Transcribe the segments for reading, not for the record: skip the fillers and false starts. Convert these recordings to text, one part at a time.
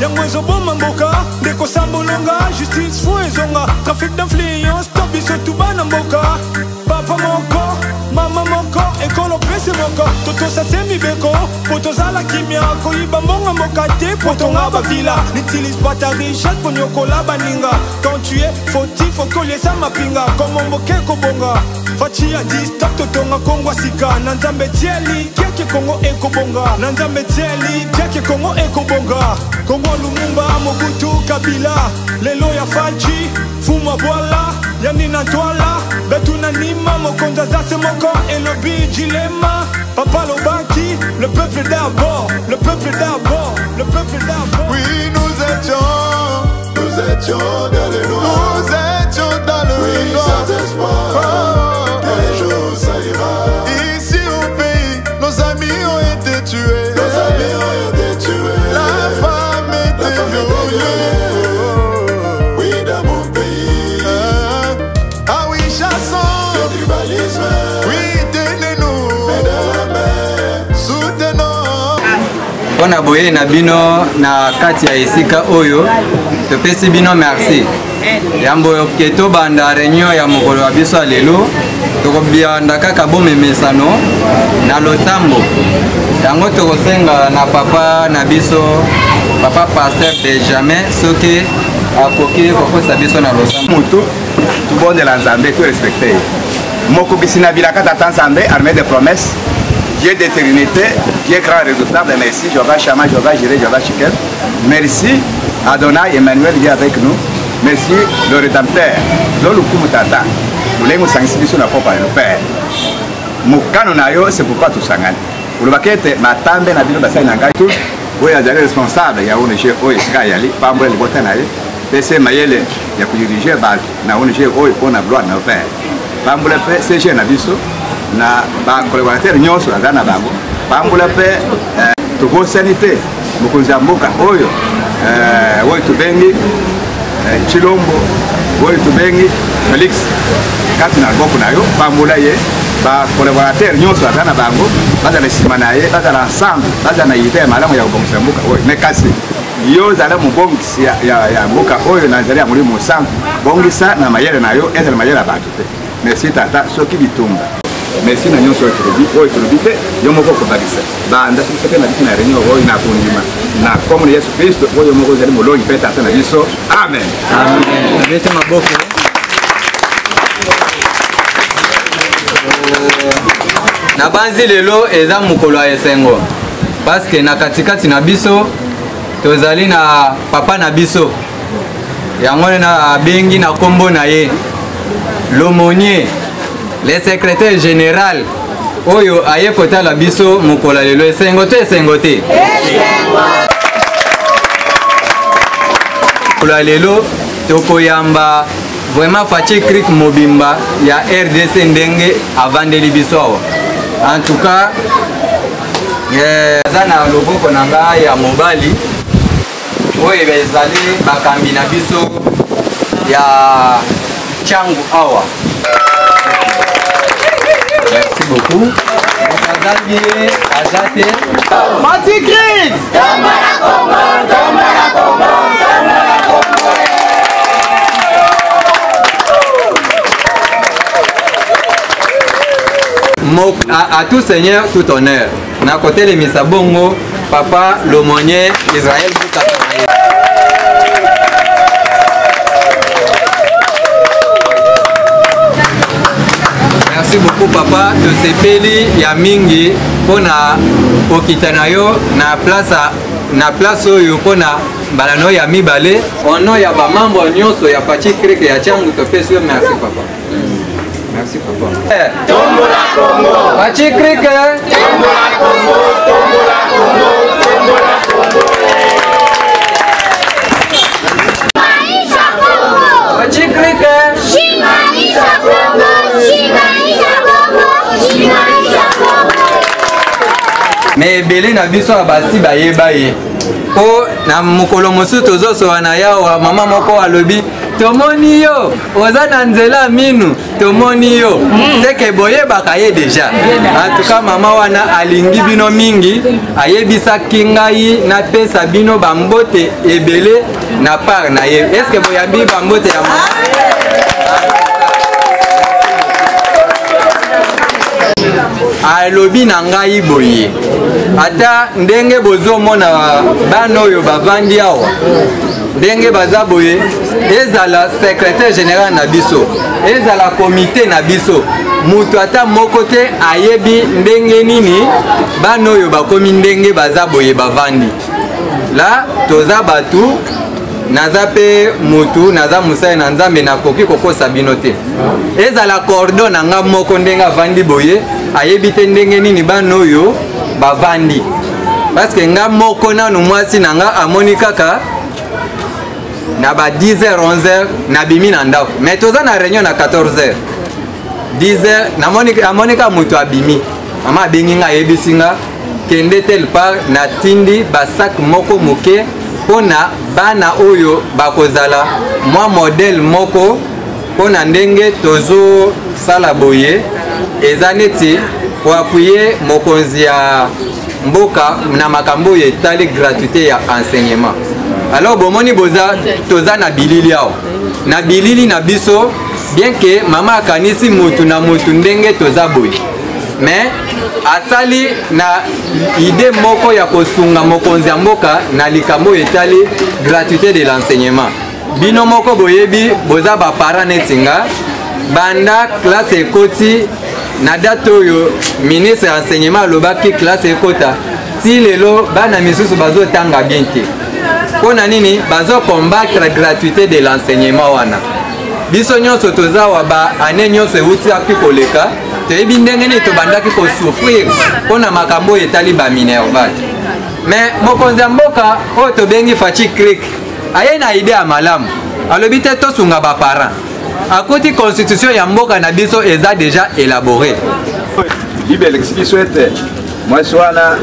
Yangwezo boma mboka Ndeko sambolonga Justice fuezonga Trafic d'influence Tobiso tubana mboka Papa moko Mama moko Ekolo pese moko Toto sa semi beko Poto zala kimia Koiba mbonga mboka te Poto nga bavila N'utilise pas ta richesse Pour nyokola baninga Quand tu es fautif Faut collier sa mapinga Comme mboke kobonga Fachi a dit stop Totonga kongwa sika Nanzambe tieli Kiake kongo eko bonga Nanzambe tieli Kiake kongo eko bonga Kongo Lumumba Mobutu Kabila Lelo ya Fachi Fuma boala Yanina toala Betuna nima Mokonza zase moko Elobi dilemme Papa Lobaki Le peuple d'abord Le peuple d'abord Le peuple d'abord. Oui nous étions dans le noir. Nous étions dans le noir. Sans espoir Un jour ça ira. Ici au pays Nos amis ont été tués. Nos amis ont été tués. La femme était violée. Oui dans mon pays. Ah oui chassons le tribalisme. Oui tenez-nous. Mais dans la main soutenons. On a boyé na bino na kati ya esika oyo topesi bino merci yambo keto banda réunion ya mokolo wa biso lelo tokobianda kaka bomemesano na losambo yango tokosenga na papa na biso papa pasteur Benjamin soki akoki kokosa biso na losambo mutu tubondela nzambe to respecter moko bisina bilaka tata nzambe armée de promesses. Dieu d'éternité, Dieu grand résultat, merci, Jéhovah Shama, Jéhovah Jireh, Jéhovah Shikel. Merci Adonai Emmanuel, Dieu avec nous. Merci le Rédempteur. Lolo Kumutata, nous l'avons sanctifié sur la propre le Père. Mukano nayo, c'est pourquoi tout s'engage. Pour le baquette, ma tante n'a pas de n'engage tous. Oui, il y a des responsables, il y a un ONG, oui, Skayali, pas moi le botanale. PC Mayele, il y a pour diriger, na ONG, oui, on a gloire dans le Père. Pas moi le Père, c'est chez Nabiso. Na ba collaborateur nyonso azana bango pambola pe to sanité mokonza mboka oyo oyo tubengi Chilombo oyo tubengi Felix kati na boko nayo pambola ye ba collaborateur nyonso azana bango baza na simana ye baza na ensemble baza na idée malamu ya kubongisa mboka oyo mekasi yo zala mubongisi ya mboka oyo na zali ya muri musango bongisa na mayele nayo ezala mayele abantu te merci tata soki bitumba. Merci na nyonso oyo tolobi te yo moko kobakisa banda soki na biki na réunion oyo na kondima na komona Yesu Kristo oyo moko zali molongi mpe tata na biso amen. Amen. Nabete maboko na banzi lelo eza mokolo ya esengo parce que na katikati na biso tozali na papa na biso yango na bengi na kombo na ye l'aumônier le secrétaire général oyo aye kotala biso mokolo lelo esengo te esengo te mokolo lelo tokoyamba vraiment Fachi Krik Mobimba ya RDC ndenge avandeli biso awa en tout cas eza na loboko na ngai ya mobali oyo ezali bakambi na biso ya changu awa. Merci beaucoup. Mati Kris! À tout seigneur, tout honneur. Na côté les Misabongo, papa l'aumônier Israël Boukatanaye. Merci beaucoup papa de sepeli ya mingi pona okitana yo na place oyo pona balano ya mibale ono ya ba membre nyonso ya Fachi Krik ya changu to pesi merci papa. Merci papa. Tombola Congo. Fachi Krik. Tombola Congo, Tombola Congo, Tombola Congo. Maisha Congo. Fachi Krik. Shimaisha Congo, Shimaisha Congo, Shimaisha Congo. Mais belé na biso abasi bayeba ye. Po na mokolo mosusu tozosoba na yawa mama moko alobi tomoni yo oza na nzela minu tomoni yo seke boyebaka ye deja. En tout cas mama wana alingi bino mingi ayebisaki ngai napesa bino bambote ebele na part na ye. Est-ce que boyabi bambote ya mama? Alobi na ngai boye ata ndenge bozomona bana oyo bavandi awa ndenge baza boye ezala secrétaire général na biso ezala comité na biso mutu ata moko te ayebi ndenge nini bana oyo bakomi ndenge baza boye bavandi la toza batu naza pe mutu naza musai na nzambe nakoki kokosa bino te ezala cordon na nga moko ndenge avandi boye ayebi te ndenge nini bana oyo bavandi parce que nga moko nanu mwasi na nga amoni kaka na ba 10h 11h nabimi na ndako mais toza na réunion na 14h 10h amonika mutu abimi mama abengi nga ayebisi nga kende tel part na tindi basak moko moke pona bana oyo bakozala mwa modèle moko pona ndenge tozo sala boye eza neti po appuyer mokonzi ya mboka na makambo oyo etali gratuité ya enseignement. Alors bomoni boza toza na bilili awa na bilili na biso bien que mama akanisi mutu na mutu ndenge toza boye mais asali na idée moko ya kosunga mokonzi ya mboka na likambo etali gratuité de l'enseignement. Bino moko boyebi boza ba parents netinga banda classe ekoti na date oyo ministre ya enseignement alobaki classe ekota ti lelo bana misusu bazotanga bien te mpona nini bazokombattre gratuité de l'enseignement wana. Biso nyonso toza wa ba ane nyonso eutiaki koleka toyebi ndenge nini tobandaki kosouffrir mpona makambo etali baminervage mais mokonzi ya mboka oyo tobengi Fachi Krik aye na ide ya malamu alobi te tosunga baparent akuti constitution ya mboka na biso eza déjà élaboré bible elekisi biso ete mwasi wana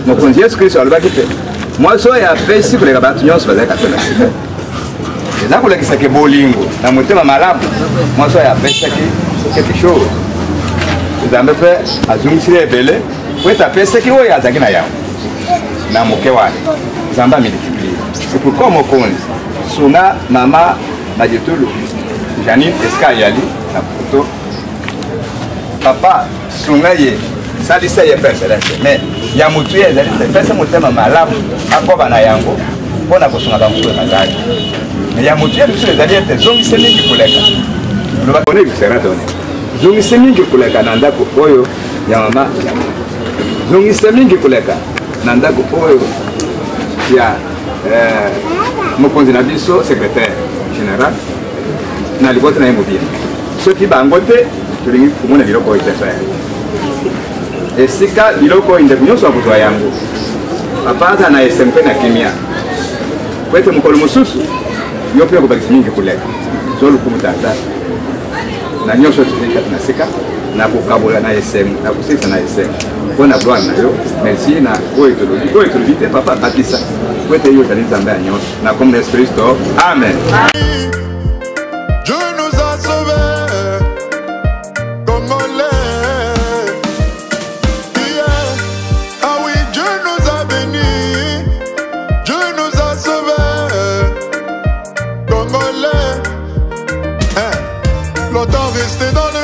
mokonzi yesu kristo alobaki te mwasi oyo apesi koleka bato nyonso bazali katolika eza kolekisaki bolingo na motema malamu mwasi oyo apesaki quelque chose nzambe mpe azongisili ebele po ete apesaki oyo azalaki na yango na moke wana nzambe amiltiplie c'est pourquoi mokonzi sunga mama Madietolo Janine eska yali na poto papa sunga ye salisa ye perselese mais ya mutu ye ezali pesa motema malamu akoba na yango mpona kosunga bamoto ezali mais ya mutu ye biso ezali ete zongise mingi koleka lobakone bisera done zongise mingi koleka na ndako oyo ya mama zongise mingi koleka na ndako oyo ya mokonzi na biso secrétaire général na libota na ye mobile soki bango te tolingi komona biloko oyo teso ya esika biloko oyo ndeko nyonso akozwa yango papa aza na SMP na kimia po ete mokolo mosusu yo mpe okobakisi mingi koleka zolukumu tata na nyonso tozali kati na sika na kokabola na esemu na kosekisa na esemu mpo na gloire na yo merci na oyo tolobi te papa bakisa po ete yo ozali nzambe ya nyonso na kombo na yesu kristo amen. Dieu nous a sauvés, Congolais. Yeah. Ah oui, Dieu nous a bénis, Dieu nous a sauvés, Congolais. Longtemps resté dans le